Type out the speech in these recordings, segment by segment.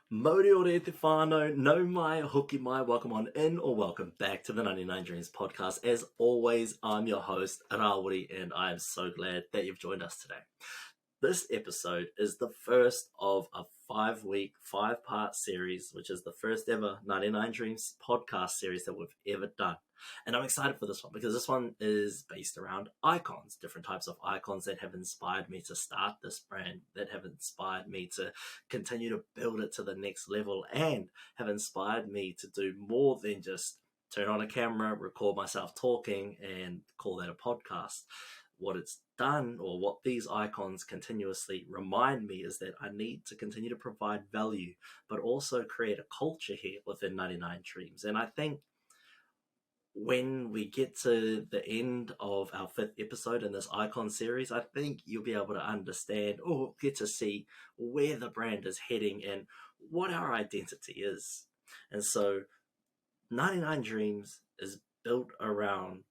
Mori ore te whānau, no mai, hoki mai, welcome on in or welcome back to the 99 Dreams podcast. As always, I'm your host, Rawiri, and I am so glad that you've joined us today. This episode is the first of a 5-week, 5-part series, which is the first ever 99 Dreams podcast series that we've ever done. And I'm excited for this one because this one is based around icons, different types of icons that have inspired me to start this brand, that have inspired me to continue to build it to the next level, and have inspired me to do more than just turn on a camera, record myself talking, and call that a podcast. What it's done, or what these icons continuously remind me, is that I need to continue to provide value, but also create a culture here within 99 Dreams. And I think when we get to the end of our 5th episode in this icon series, I think you'll be able to understand or get to see where the brand is heading and what our identity is. And so 99 Dreams is built around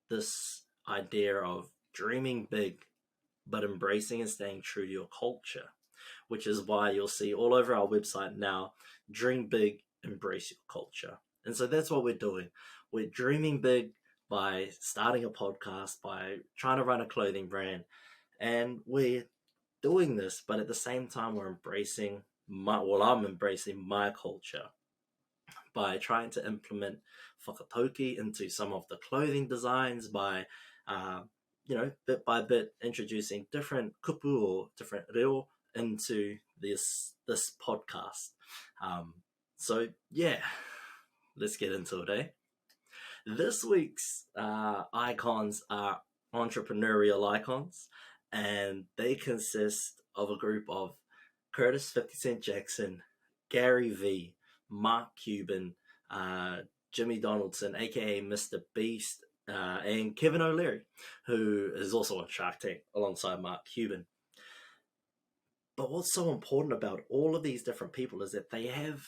this idea of dreaming big, but embracing and staying true to your culture, which is why you'll see all over our website now, dream big, embrace your culture. And so that's what we're doing. We're dreaming big by starting a podcast, by trying to run a clothing brand, and we're doing this, but at the same time, we're embracing I'm embracing my culture by trying to implement whakatauki into some of the clothing designs, by bit by bit introducing different kupu or different reo into this podcast. So yeah, let's get into it, eh? This week's icons are entrepreneurial icons, and they consist of a group of Curtis 50 Cent Jackson, Gary V, Mark Cuban, Jimmy Donaldson, aka Mr. Beast, and Kevin O'Leary, who is also on Shark Tank alongside Mark Cuban. But what's so important about all of these different people is that they have,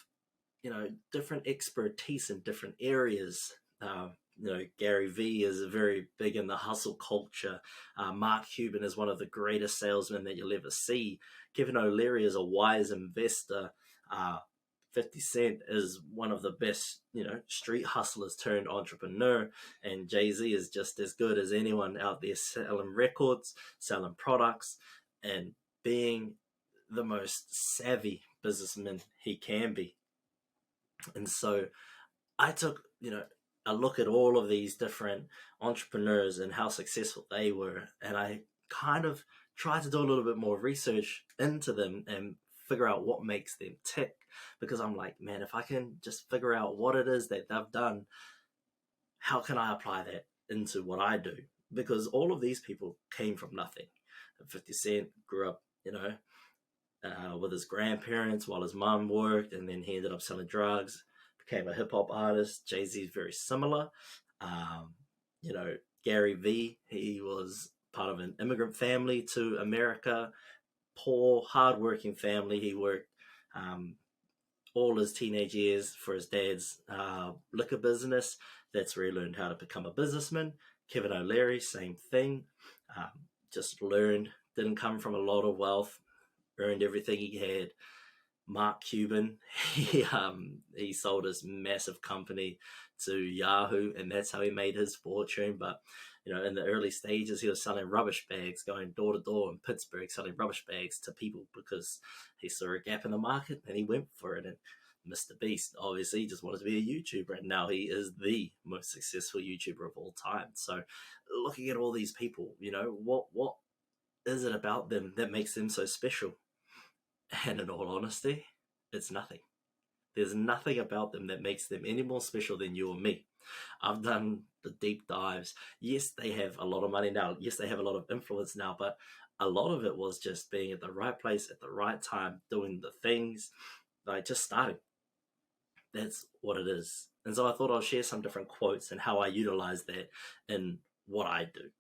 different expertise in different areas. Gary V is very big in the hustle culture. Mark Cuban is one of the greatest salesmen that you'll ever see. Kevin O'Leary is a wise investor. 50 Cent is one of the best, street hustlers turned entrepreneur. And Jay-Z is just as good as anyone out there selling records, selling products, and being the most savvy businessman he can be. And so I took, a look at all of these different entrepreneurs and how successful they were, and I kind of tried to do a little bit more research into them and figure out what makes them tick, because I'm like, man, if I can just figure out what it is that they've done, how can I apply that into what I do? Because all of these people came from nothing. 50 Cent grew up, with his grandparents while his mom worked, and then he ended up selling drugs, became a hip-hop artist. Jay-Z is very similar. Gary V, he was part of an immigrant family to America, poor, hard-working family. He worked all his teenage years for his dad's liquor business. That's where he learned how to become a businessman. Kevin O'Leary, same thing. Just learned, didn't come from a lot of wealth, earned everything he had. Mark Cuban, he sold his massive company to Yahoo, and that's how he made his fortune. But in the early stages, he was selling rubbish bags, going door to door in Pittsburgh, selling rubbish bags to people because he saw a gap in the market and he went for it. And Mr. Beast, obviously, just wanted to be a YouTuber, and now he is the most successful YouTuber of all time. So, looking at all these people, what is it about them that makes them so special? And in all honesty, it's nothing. There's nothing about them that makes them any more special than you or me. I've done the deep dives. Yes, they have a lot of money now. Yes, they have a lot of influence now, but a lot of it was just being at the right place at the right time, doing the things, like just starting. That's what it is. And so I thought I'll share some different quotes and how I utilize that in what I do.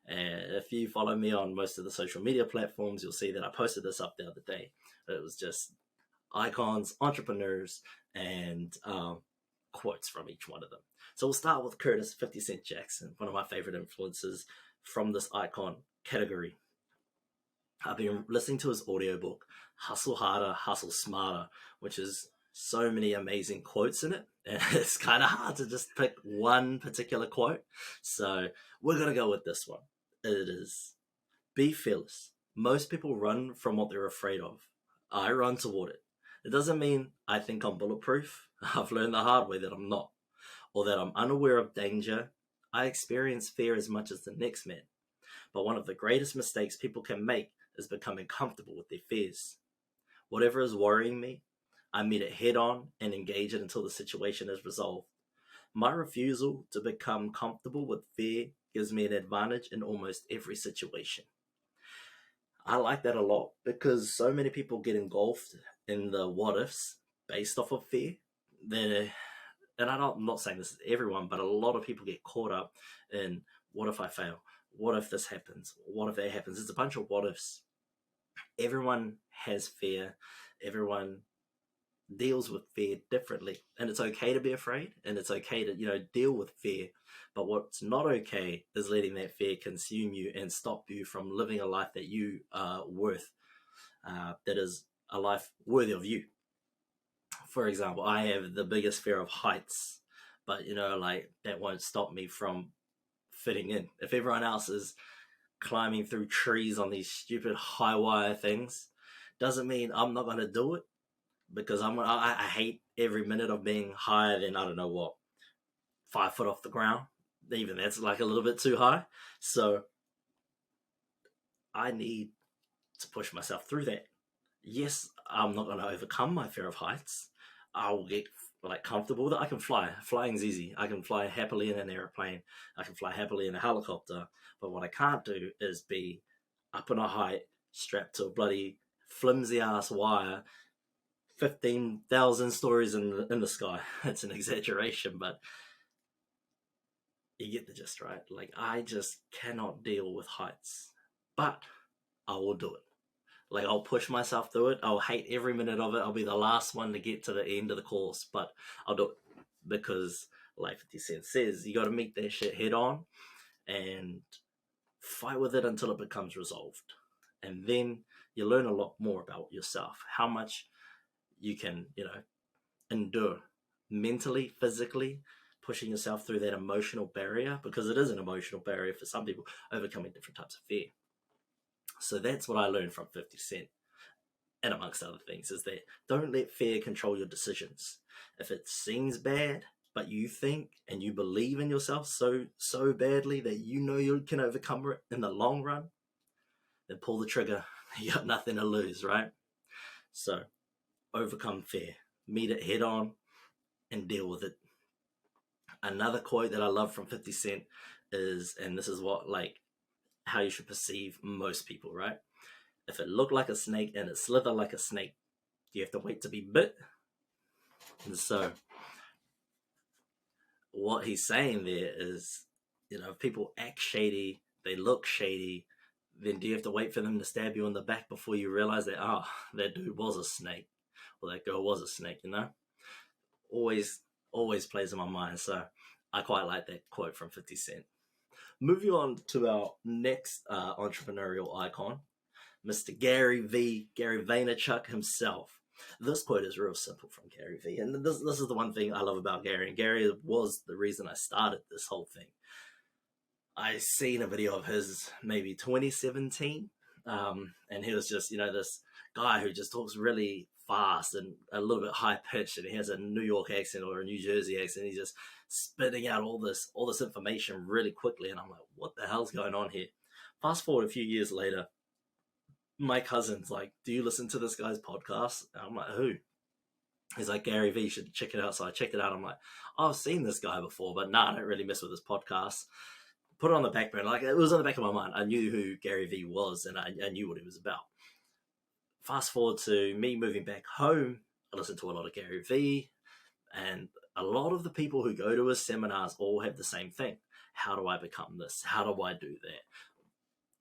And if you follow me on most of the social media platforms, you'll see that I posted this up the other day. It was just icons, entrepreneurs, and quotes from each one of them. So we'll start with Curtis 50 Cent Jackson, one of my favorite influences from this icon category. I've been listening to his audiobook, Hustle Harder, Hustle Smarter, which is so many amazing quotes in it. And it's kind of hard to just pick one particular quote. So we're going to go with this one. It is, be fearless. Most people run from what they're afraid of. I run toward it. It doesn't mean I think I'm bulletproof. I've learned the hard way that I'm not, or that I'm unaware of danger. I experience fear as much as the next man. But one of the greatest mistakes people can make is becoming comfortable with their fears. Whatever is worrying me, I meet it head on and engage it until the situation is resolved. My refusal to become comfortable with fear gives me an advantage in almost every situation. I like that a lot because so many people get engulfed in the what ifs based off of fear. And I'm not saying this is everyone, but a lot of people get caught up in what if I fail? What if this happens? What if that happens? It's a bunch of what ifs. Everyone has fear. Everyone deals with fear differently, and it's okay to be afraid, and it's okay to deal with fear. But what's not okay is letting that fear consume you and stop you from living a life that you are worth, that is a life worthy of you. For example, I have the biggest fear of heights, but that won't stop me from fitting in. If everyone else is climbing through trees on these stupid high wire things, doesn't mean I'm not going to do it, because I hate every minute of being higher than, I don't know what, 5 foot off the ground. Even that's like a little bit too high. So I need to push myself through that. Yes, I'm not going to overcome my fear of heights. I will get comfortable that I can fly. Flying's easy. I can fly happily in an airplane. I can fly happily in a helicopter. But what I can't do is be up in a height, strapped to a bloody flimsy ass wire, 15,000 stories in the sky. It's an exaggeration, but you get the gist, right? I just cannot deal with heights, but I will do it. I'll push myself through it. I'll hate every minute of it. I'll be the last one to get to the end of the course, but I'll do it because, like 50 Cent says, you got to meet that shit head on and fight with it until it becomes resolved. And then you learn a lot more about yourself, how much you can, endure mentally, physically, pushing yourself through that emotional barrier, because it is an emotional barrier for some people, overcoming different types of fear. So that's what I learned from 50 Cent, and amongst other things, is that don't let fear control your decisions. If it seems bad, but you think and you believe in yourself so badly that you can overcome it in the long run, then pull the trigger. You got nothing to lose, right? So overcome fear, meet it head on, and deal with it. Another quote that I love from 50 Cent is, and this is what how you should perceive most people, right? If it looked like a snake and it slithered like a snake, do you have to wait to be bit? And so what he's saying there is, if people act shady, they look shady, then do you have to wait for them to stab you in the back before you realize that, that dude was a snake, or that girl was a snake, Always plays in my mind. So I quite like that quote from 50 Cent. Moving on to our next entrepreneurial icon, Mr. Gary Vaynerchuk himself. This quote is real simple from Gary V. And this is the one thing I love about Gary. And Gary was the reason I started this whole thing. I seen a video of his maybe 2017. And he was just, this guy who just talks really fast and a little bit high pitched, and he has a New York accent or a New Jersey accent. He's just spitting out all this information really quickly, and I'm like, what the hell's going on here? Fast forward a few years later, my cousin's like, do you listen to this guy's podcast? And I'm like, who? He's like, Gary V, you should check it out. So I checked it out. I'm like, I've seen this guy before, but I don't really mess with his podcast. Put it on the back burner. It was on the back of my mind. I knew who Gary V was, and I knew what he was about. Fast forward to me moving back home, I listened to a lot of Gary V, and a lot of the people who go to his seminars all have the same thing. How do I become this? How do I do that?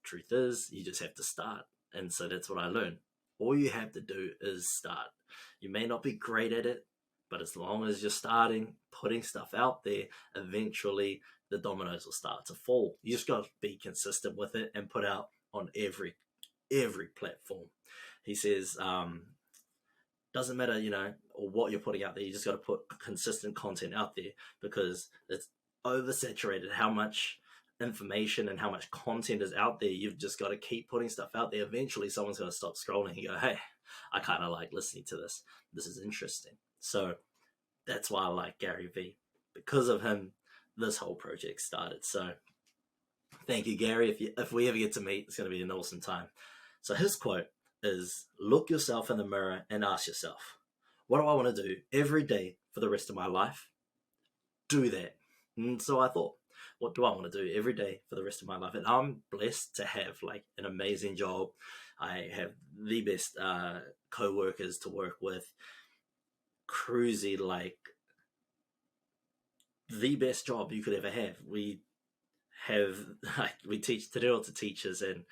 Truth is, you just have to start. And so that's what I learned. All you have to do is start. You may not be great at it, but as long as you're starting, putting stuff out there, eventually the dominoes will start to fall. You just got to be consistent with it and put out on every every platform. He says, doesn't matter, or what you're putting out there, you just got to put consistent content out there because it's oversaturated how much information and how much content is out there. You've just got to keep putting stuff out there. Eventually someone's going to stop scrolling and go, hey, I kind of like listening to this. This is interesting. So that's why I like Gary Vee. Because of him, this whole project started. So thank you, Gary. If we ever get to meet, it's going to be an awesome time. So his quote is, look yourself in the mirror and ask yourself, what do I want to do every day for the rest of my life? Do that. And so I thought, what do I want to do every day for the rest of my life? And I'm blessed to have like an amazing job. I have the best co-workers to work with. Cruisy, like the best job you could ever have. We teach Te Reo to teachers, and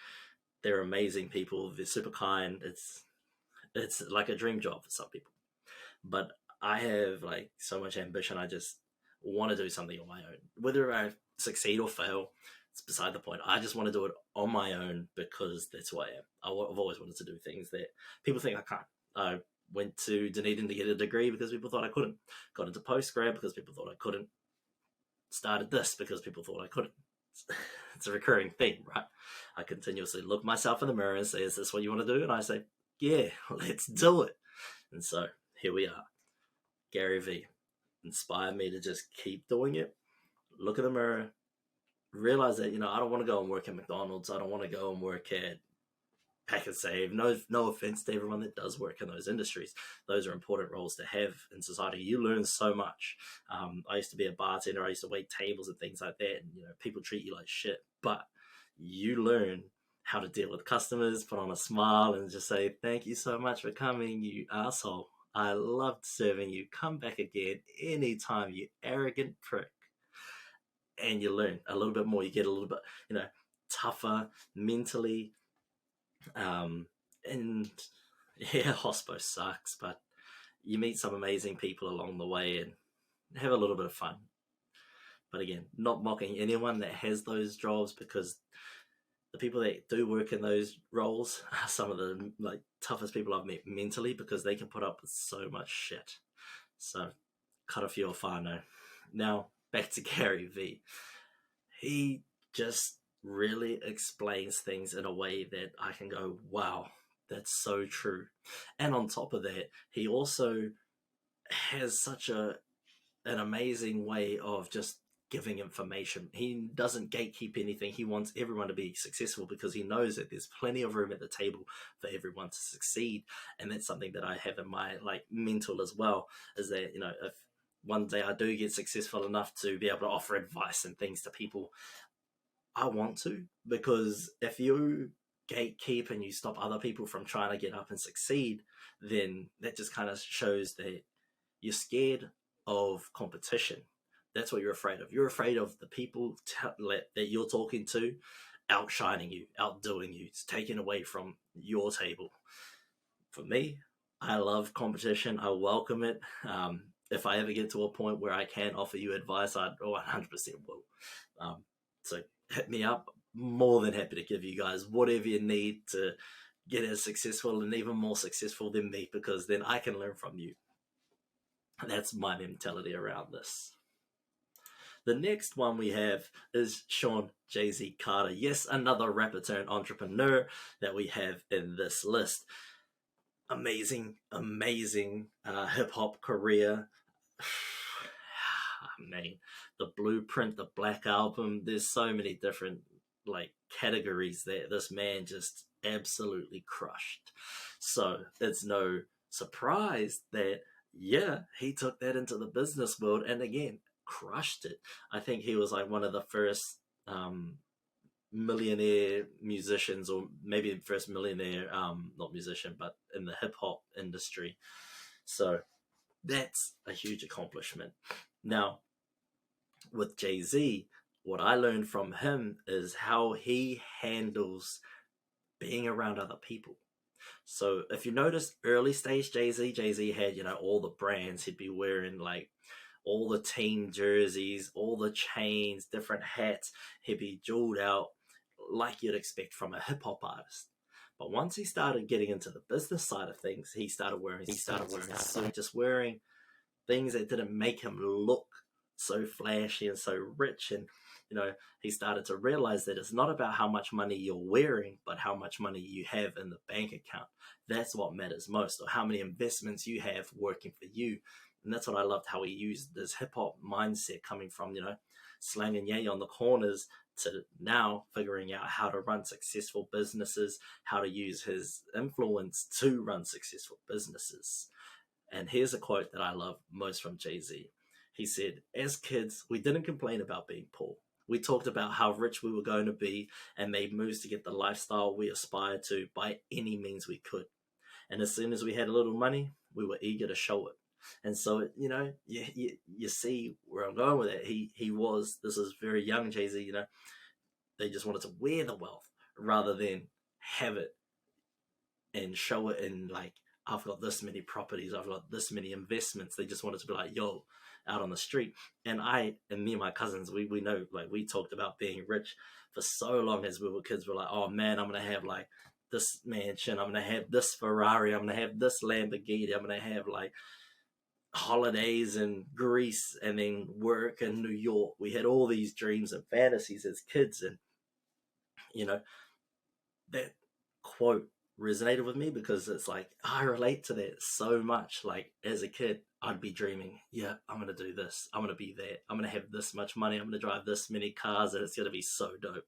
they're amazing people. They're super kind. It's like a dream job for some people. But I have like so much ambition. I just want to do something on my own. Whether I succeed or fail, it's beside the point. I just want to do it on my own because that's who I am. I've always wanted to do things that people think I can't. I went to Dunedin to get a degree because people thought I couldn't. Got into postgrad because people thought I couldn't. Started this because people thought I couldn't. It's a recurring theme, right? I continuously look myself in the mirror and say, is this what you want to do? And I say, yeah, let's do it. And so here we are. Gary Vee inspired me to just keep doing it. Look in the mirror, realize that, I don't want to go and work at McDonald's. I don't want to go and work at Pack and Save. No offense to everyone that does work in those industries. Those are important roles to have in society. You learn so much. I used to be a bartender. I used to wait tables and things like that. And, people treat you like shit. But you learn how to deal with customers, put on a smile and just say, thank you so much for coming, you asshole. I loved serving you. Come back again anytime, you arrogant prick. And you learn a little bit more. You get a little bit, tougher mentally. And yeah, hospo sucks, but you meet some amazing people along the way and have a little bit of fun. But again, not mocking anyone that has those jobs, because the people that do work in those roles are some of the like toughest people I've met mentally, because they can put up with so much shit. So cut a few whānau. Now back to Gary Vee. He just really explains things in a way that I can go, wow, that's so true. And on top of that, he also has such an amazing way of just giving information. He doesn't gatekeep anything. He wants everyone to be successful because he knows that there's plenty of room at the table for everyone to succeed. And that's something that I have in my mental as well, is that, if one day I do get successful enough to be able to offer advice and things to people, I want to, because if you gatekeep and you stop other people from trying to get up and succeed, then that just kind of shows that you're scared of competition. That's what you're afraid of. You're afraid of the people that you're talking to outshining you, outdoing you, it's taken away from your table. For me, I love competition. I welcome it. If I ever get to a point where I can offer you advice, I 100% will. So hit me up. More than happy to give you guys whatever you need to get as successful and even more successful than me, because then I can learn from you. That's my mentality around this. The next one we have is Sean Jay-Z Carter. Yes, another rapper turned entrepreneur that we have in this list. Amazing hip-hop career. Man, the Blueprint, the Black Album, there's so many different categories that this man just absolutely crushed. So it's no surprise that, yeah, he took that into the business world and again crushed it. I think he was one of the first millionaire musicians, or maybe the first millionaire, not musician, but in the hip hop industry. So that's a huge accomplishment. Now, with Jay-Z, what I learned from him is how he handles being around other people. So if you notice early stage Jay-Z had, all the brands. He'd be wearing all the team jerseys, all the chains, different hats. He'd be jeweled out like you'd expect from a hip hop artist. But once he started getting into the business side of things, he started wearing suits, just wearing things that didn't make him look so flashy and so rich. And he started to realize that it's not about how much money you're wearing, but how much money you have in the bank account. That's what matters most, or how many investments you have working for you. And that's what I loved, how he used this hip-hop mindset coming from slanging yay on the corners to now figuring out how to run successful businesses, how to use his influence to run successful businesses. And here's a quote that I love most from Jay-Z. He said, "As kids, we didn't complain about being poor. We talked about how rich we were going to be and made moves to get the lifestyle we aspired to by any means we could. And as soon as we had a little money, we were eager to show it." And so, you see where I'm going with it. This is very young Jay-Z, they just wanted to wear the wealth rather than have it and show it in like, I've got this many properties, I've got this many investments. They just wanted to be like, yo, out on the street. And me and my cousins, we know, like, we talked about being rich for so long as we were kids. We're like, oh man, I'm going to have like this mansion, I'm going to have this Ferrari, I'm going to have this Lamborghini, I'm going to have like holidays in Greece and then work in New York. We had all these dreams and fantasies as kids. And, that quote resonated with me because it's like, I relate to that so much. Like as a kid, I'd be dreaming, yeah, I'm going to do this, I'm going to be that, I'm going to have this much money, I'm going to drive this many cars, and it's going to be so dope.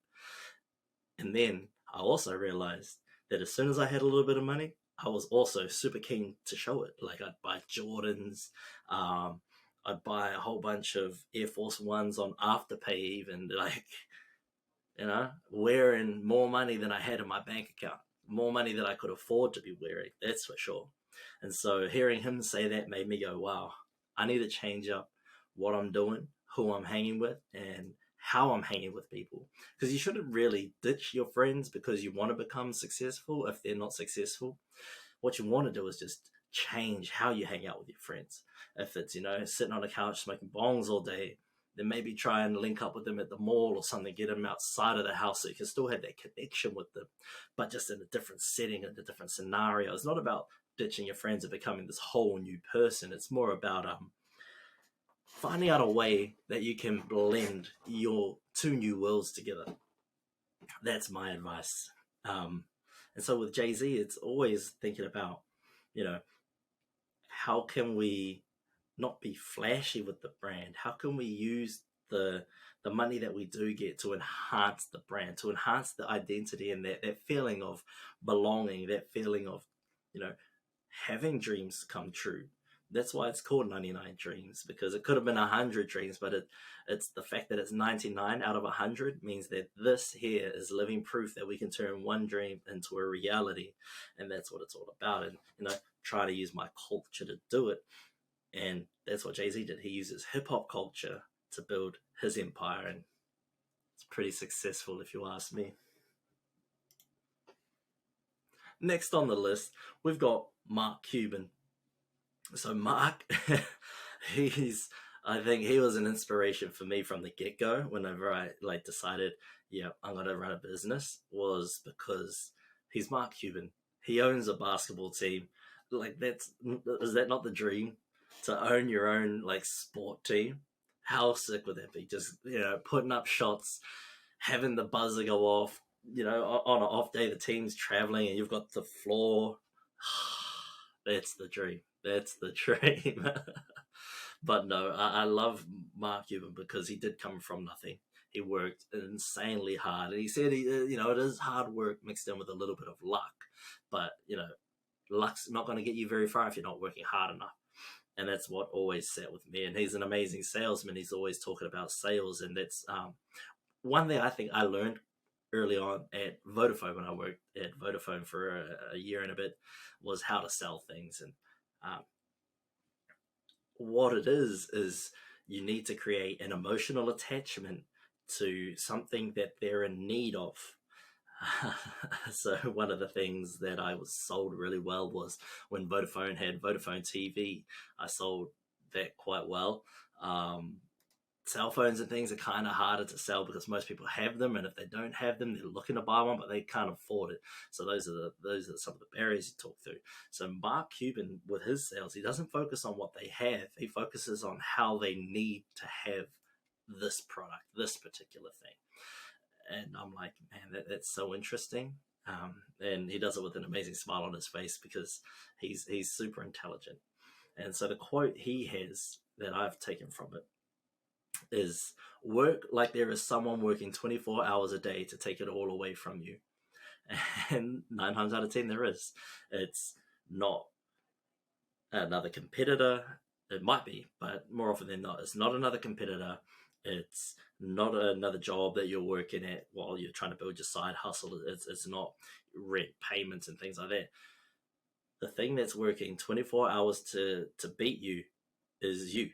And then I also realized that as soon as I had a little bit of money, I was also super keen to show it. Like I'd buy Jordans, I'd buy a whole bunch of Air Force Ones on Afterpay, even, like, wearing more money than I had in my bank account, more money than I could afford to be wearing, that's for sure. And so hearing him say that made me go, wow, I need to change up what I'm doing, who I'm hanging with, and how I'm hanging with people. Because you shouldn't really ditch your friends because you want to become successful if they're not successful. What you want to do is just change how you hang out with your friends. If it's, sitting on a couch smoking bongs all day, then maybe try and link up with them at the mall or something, get them outside of the house so you can still have that connection with them, but just in a different setting, in a different scenario. It's not about ditching your friends and becoming this whole new person. It's more about finding out a way that you can blend your two new worlds together. That's my advice. And so with Jay-Z, it's always thinking about, how can we not be flashy with the brand? How can we use the money that we do get to enhance the brand, to enhance the identity and that feeling of belonging, that feeling of, having dreams come true. That's why it's called 99 Dreams, because it could have been 100 dreams, but it's the fact that it's 99 out of 100 means that this here is living proof that we can turn one dream into a reality. And that's what it's all about. And, try to use my culture to do it. And that's what Jay-Z did. He uses hip-hop culture to build his empire, and it's pretty successful if you ask me. Next on the list, we've got Mark Cuban. So Mark, I think he was an inspiration for me from the get-go. Whenever I decided, I'm going to run a business, was because he's Mark Cuban. He owns a basketball team. Is that not the dream? To own your own sport team? How sick would that be? Just, putting up shots, having the buzzer go off, on an off day, the team's traveling and you've got the floor. That's the dream. That's the dream. But no, I love Mark Cuban because he did come from nothing. He worked insanely hard. And he said, it is hard work mixed in with a little bit of luck. But, luck's not going to get you very far if you're not working hard enough. And that's what always sat with me. And he's an amazing salesman. He's always talking about sales. And that's one thing I think I learned early on at Vodafone, when I worked at Vodafone for a year and a bit, was how to sell things. And what it is you need to create an emotional attachment to something that they're in need of. So one of the things that I was sold really well was when Vodafone had Vodafone TV. I sold that quite well. cell phones and things are kind of harder to sell because most people have them, and if they don't have them, they're looking to buy one, but they can't afford it. So those are some of the barriers you talk through. So Mark Cuban, with his sales, he doesn't focus on what they have. He focuses on how they need to have this product, this particular thing. And I'm like, man, that's so interesting. And he does it with an amazing smile on his face because he's super intelligent. And so the quote he has that I've taken from it is, work like there is someone working 24 hours a day to take it all away from you. And 9 times out of 10 there is. It's not another competitor. It might be, but more often than not, it's not another competitor. It's not another job that you're working at while you're trying to build your side hustle. It's not rent payments and things like that. The thing that's working 24 hours to beat you is you.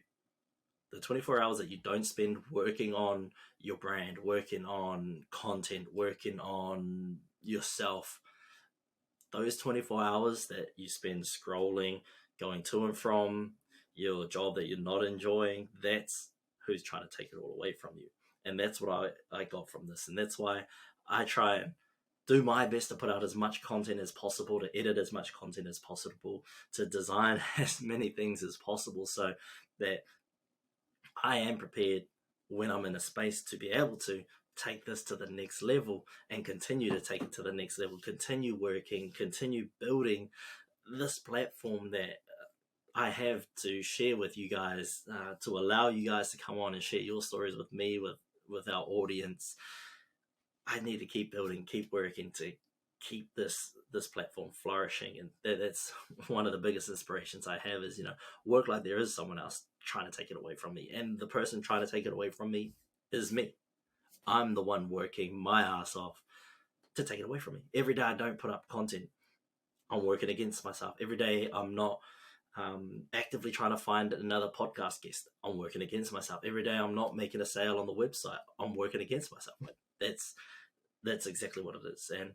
The 24 hours that you don't spend working on your brand, working on content, working on yourself, those 24 hours that you spend scrolling, going to and from your job that you're not enjoying, that's who's trying to take it all away from you. And that's what I got from this. And that's why I try and do my best to put out as much content as possible, to edit as much content as possible, to design as many things as possible, so that I am prepared when I'm in a space to be able to take this to the next level and continue to take it to the next level, continue working, continue building this platform that I have to share with you guys, to allow you guys to come on and share your stories with me, with our audience. I need to keep building, keep working to keep this platform flourishing. And that's one of the biggest inspirations I have is, work like there is someone else trying to take it away from me. And the person trying to take it away from me is me. I'm the one working my ass off to take it away from me. Every day I don't put up content, I'm working against myself. Every day I'm not actively trying to find another podcast guest, I'm working against myself. Every day I'm not making a sale on the website, I'm working against myself. That's exactly what it is. And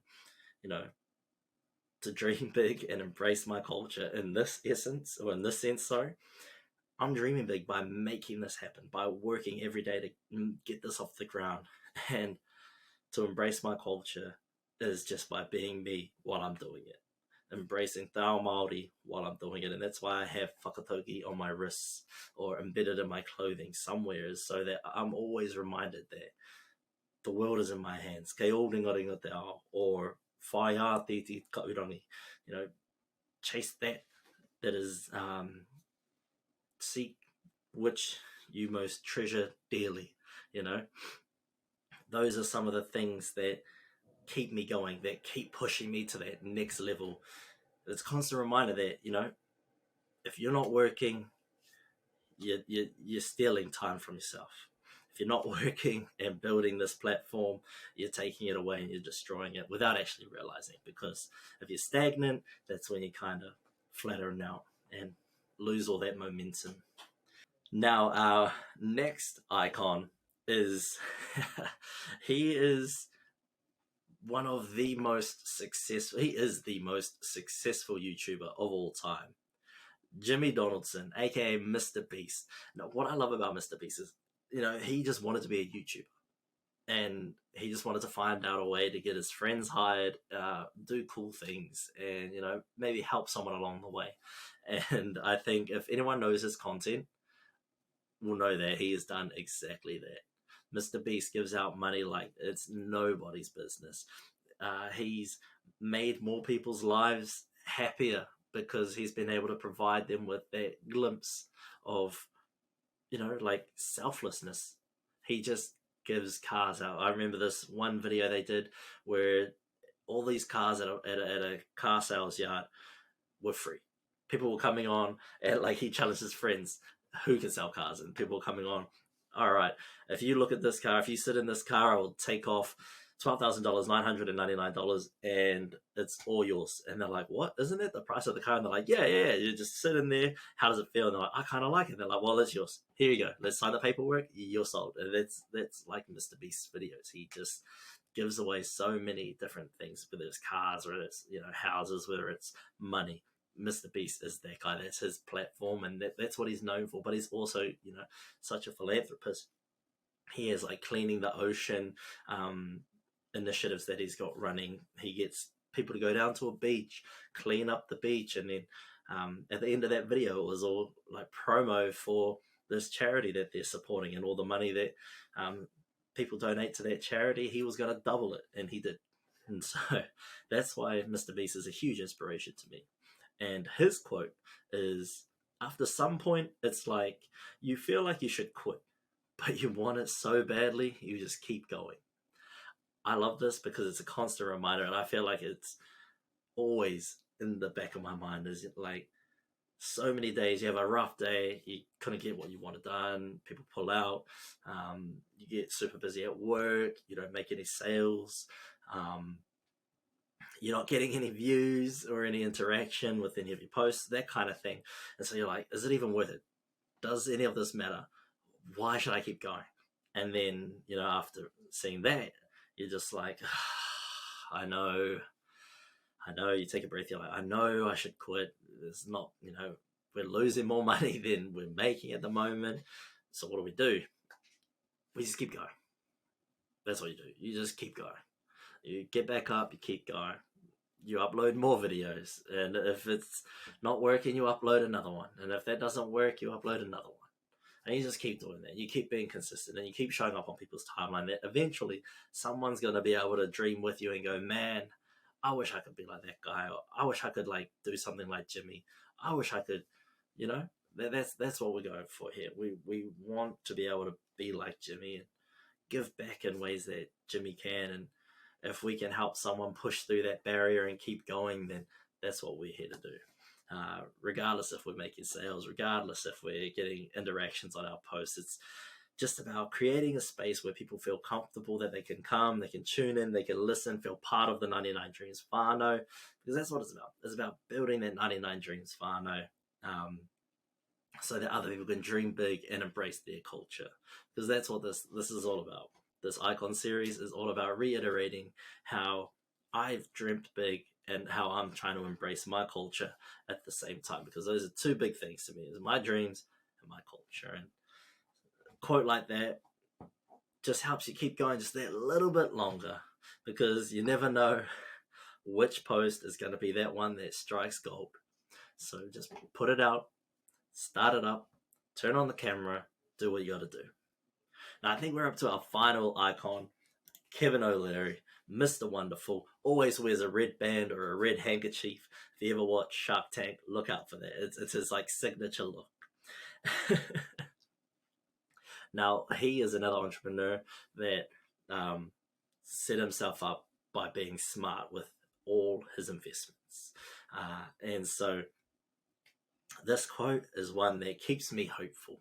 to dream big and embrace my culture in this essence, or in this sense, sorry, I'm dreaming big by making this happen, by working every day to get this off the ground. And to embrace my culture is just by being me while I'm doing it, embracing Thao Māori while I'm doing it. And that's why I have whakatauki on my wrists or embedded in my clothing somewhere, so that I'm always reminded that the world is in my hands. Kei o ringa ringa te ao, or whaia titi kaurangi. Chase that is, seek which you most treasure dearly. Those are some of the things that keep me going, that keep pushing me to that next level. It's a constant reminder that, if you're not working, you're stealing time from yourself. If you're not working and building this platform, you're taking it away and you're destroying it without actually realizing. Because if you're stagnant, that's when you kind of flatten out and lose all that momentum. Now, our next icon is, he is the most successful YouTuber of all time. Jimmy Donaldson, aka Mr. Beast. Now, what I love about Mr. Beast is, he just wanted to be a YouTuber, and he just wanted to find out a way to get his friends hired, do cool things, and maybe help someone along the way. And I think if anyone knows his content, will know that he has done exactly that. Mr. Beast gives out money like it's nobody's business. He's made more people's lives happier because he's been able to provide them with that glimpse of, selflessness. He just gives cars out. I remember this one video they did where all these cars at a car sales yard were free. People were coming on, and he challenged his friends who can sell cars, and people were coming on. All right, if you look at this car, if you sit in this car, I will take off $12,000, $999, and it's all yours. And they're like, what? Isn't it the price of the car? And they're like, yeah, you just sit in there. How does it feel? And they're like, I kind of like it. And they're like, well, it's yours. Here you go. Let's sign the paperwork. You're sold. And that's like Mr. Beast's videos. He just gives away so many different things, whether it's cars, whether it's, houses, whether it's money. Mr. Beast is that guy. That's his platform, and that's what he's known for. But he's also, such a philanthropist. He has like cleaning the ocean initiatives that he's got running. He gets people to go down to a beach, clean up the beach, and then at the end of that video, it was all like promo for this charity that they're supporting, and all the money that people donate to that charity, he was going to double it, and he did. And so that's why Mr. Beast is a huge inspiration to me. And his quote is, after some point, it's like you feel like you should quit, but you want it so badly, you just keep going. I love this because it's a constant reminder, and I feel like it's always in the back of my mind. Is like so many days you have a rough day, you couldn't get what you wanted done, people pull out, you get super busy at work, you don't make any sales, you're not getting any views or any interaction with any of your posts, that kind of thing. And so you're like, is it even worth it? Does any of this matter? Why should I keep going? And then, after seeing that, you're just like, I know, you take a breath, you're like, I know I should quit. It's not, we're losing more money than we're making at the moment. So what do? We just keep going. That's what you do. You just keep going. You get back up, you keep going. You upload more videos. And if it's not working, you upload another one. And if that doesn't work, you upload another one. And you just keep doing that. You keep being consistent, and you keep showing up on people's timeline that eventually someone's going to be able to dream with you and go, man, I wish I could be like that guy. Or I wish I could do something like Jimmy. I wish I could, that's what we're going for here. We want to be able to be like Jimmy and give back in ways that Jimmy can. And if we can help someone push through that barrier and keep going, then that's what we're here to do. Regardless if we're making sales, regardless if we're getting interactions on our posts, it's just about creating a space where people feel comfortable, that they can come, they can tune in, they can listen, feel part of the 99 Dreams whānau, because that's what it's about. It's about building that 99 Dreams whānau, so that other people can dream big and embrace their culture, because that's what this is all about. This Icon series is all about reiterating how I've dreamt big and how I'm trying to embrace my culture at the same time, because those are two big things to me, is my dreams and my culture. And a quote like that just helps you keep going just that little bit longer, because you never know which post is going to be that one that strikes gold. So just put it out, start it up, turn on the camera, do what you got to do. Now I think we're up to our final icon, Kevin O'Leary, Mr. Wonderful, always wears a red band or a red handkerchief. If you ever watch Shark Tank, look out for that. It's his signature look. Now, he is another entrepreneur that set himself up by being smart with all his investments. And so this quote is one that keeps me hopeful,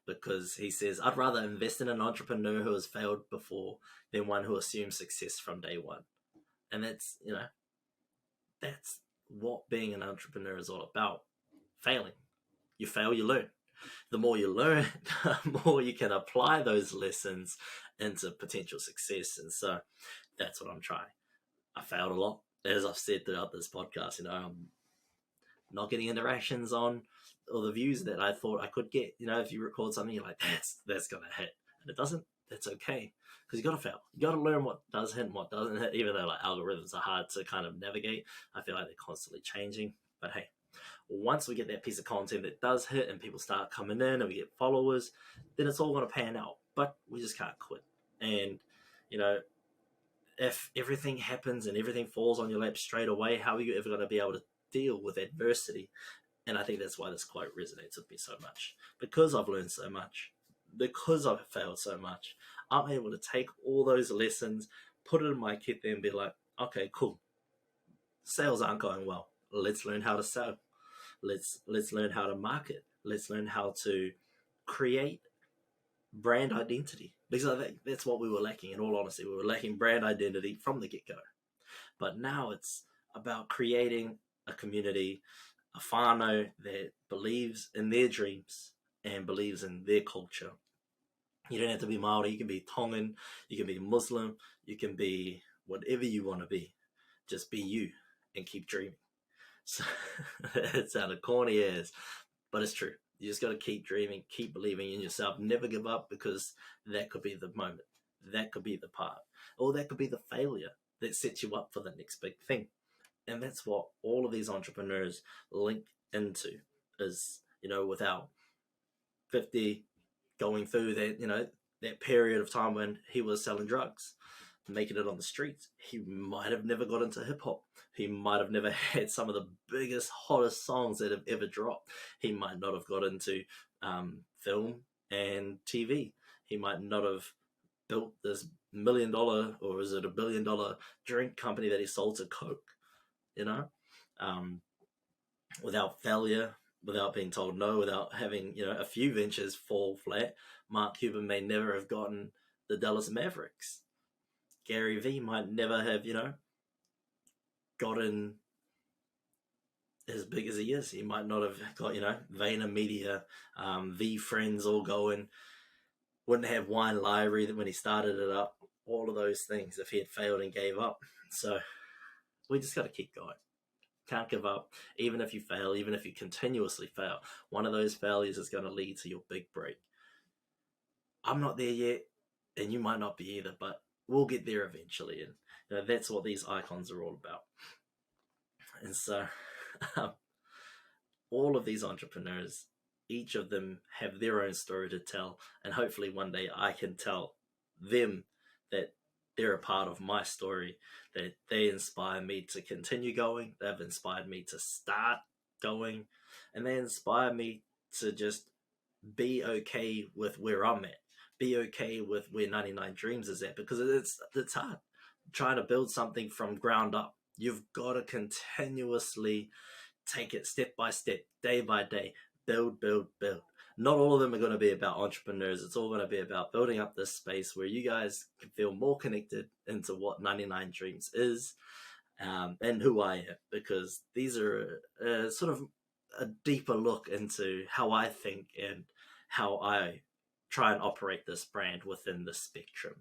because he says, I'd rather invest in an entrepreneur who has failed before than one who assumes success from day one. And that's, that's what being an entrepreneur is all about. Failing. You fail, you learn. The more you learn, the more you can apply those lessons into potential success. And so that's what I'm trying. I failed a lot, as I've said throughout this podcast. I'm not getting interactions on or the views that I thought I could get. If you record something, you're like, that's gonna hit, and it doesn't. That's okay, because you gotta fail. You gotta learn what does hit and what doesn't hit. Even though algorithms are hard to kind of navigate, I feel like they're constantly changing. But hey, once we get that piece of content that does hit and people start coming in and we get followers, then it's all gonna pan out. But we just can't quit. And if everything happens and everything falls on your lap straight away, how are you ever gonna be able to deal with adversity? And I think that's why this quote resonates with me so much. Because I've learned so much, because I've failed so much, I'm able to take all those lessons, put it in my kit there and be like, okay, cool. Sales aren't going well. Let's learn how to sell. Let's learn how to market. Let's learn how to create brand identity. Because I think that's what we were lacking, in all honesty. We were lacking brand identity from the get-go. But now it's about creating a community, a whānau that believes in their dreams and believes in their culture. You don't have to be Māori, you can be Tongan, you can be Muslim, you can be whatever you want to be. Just be you and keep dreaming. So it sounded corny as, but it's true. You just got to keep dreaming, keep believing in yourself, never give up, because that could be the moment, that could be the part, or that could be the failure that sets you up for the next big thing. And that's what all of these entrepreneurs link into, is, without 50 going through that, that period of time when he was selling drugs, making it on the streets, he might have never got into hip hop. He might have never had some of the biggest, hottest songs that have ever dropped. He might not have got into film and TV. He might not have built this $1 million, or is it $1 billion drink company that he sold to Coke, without failure, without being told no, without having, a few ventures fall flat. Mark Cuban may never have gotten the Dallas Mavericks. Gary Vee might never have, gotten as big as he is. He might not have got, VaynerMedia, VeeFriends all going. Wouldn't have Wine Library when he started it up. All of those things if he had failed and gave up. So we just got to keep going. Can't give up. Even if you fail, even if you continuously fail, one of those failures is going to lead to your big break. I'm not there yet, and you might not be either, but we'll get there eventually. And that's what these icons are all about. And so all of these entrepreneurs, each of them have their own story to tell, and hopefully one day I can tell them that they're a part of my story, that they inspire me to continue going, they've inspired me to start going, and they inspire me to just be okay with where I'm at, be okay with where 99 Dreams is at, because it's hard trying to build something from ground up. You've got to continuously take it step by step, day by day, build. Not all of them are going to be about entrepreneurs. It's all going to be about building up this space where you guys can feel more connected into what 99 Dreams is, and who I am, because these are sort of a deeper look into how I think and how I try and operate this brand within the spectrum.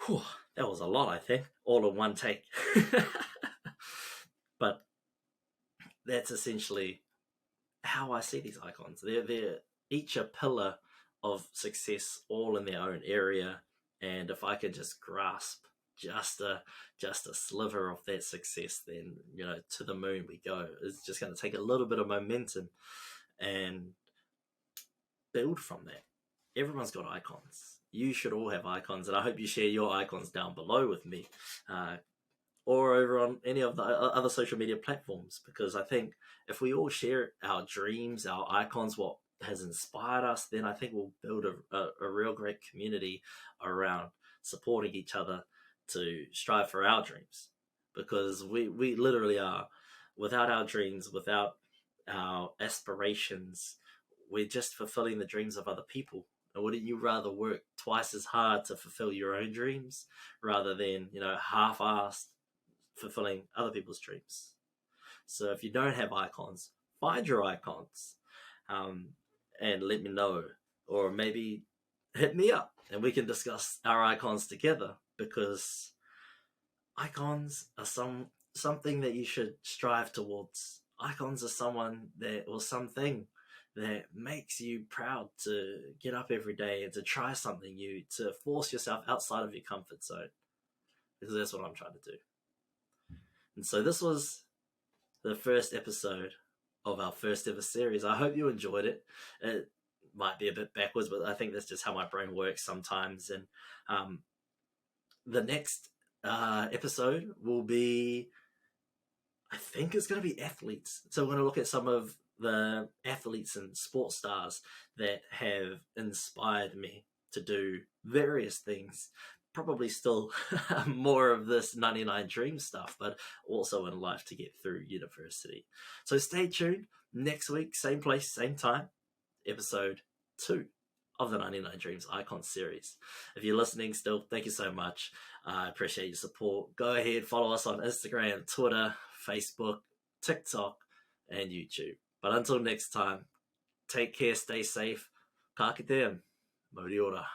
Whew, that was a lot, I think, all in one take. But that's essentially how I see these icons. They're each a pillar of success, all in their own area. And if I can just grasp just a sliver of that success, then to the moon we go. It's just going to take a little bit of momentum and build from that. Everyone's got icons. You should all have icons, and I hope you share your icons down below with me, or over on any of the other social media platforms, because I think if we all share our dreams, our icons, what has inspired us, then I think we'll build a real great community around supporting each other to strive for our dreams, because we literally are, without our dreams, without our aspirations, we're just fulfilling the dreams of other people. And wouldn't you rather work twice as hard to fulfill your own dreams rather than, half-assed fulfilling other people's dreams? So if you don't have icons, find your icons, and let me know, or maybe hit me up and we can discuss our icons together, because icons are something that you should strive towards. Icons are someone that, or something that makes you proud to get up every day and to try something new, to force yourself outside of your comfort zone, because that's what I'm trying to do. And so this was the first episode of our first ever series. I hope you enjoyed it. It might be a bit backwards, but I think that's just how my brain works sometimes. And the next episode will be, I think it's going to be athletes. So we're going to look at some of the athletes and sports stars that have inspired me to do various things. Probably still more of this 99 Dreams stuff, but also in life to get through university. So stay tuned. Next week, same place, same time, episode 2 of the 99 Dreams Icon series. If you're listening still, thank you so much. I appreciate your support. Go ahead, follow us on Instagram, Twitter, Facebook, TikTok, and YouTube. But until next time, take care, stay safe. Ka kite, mori ora.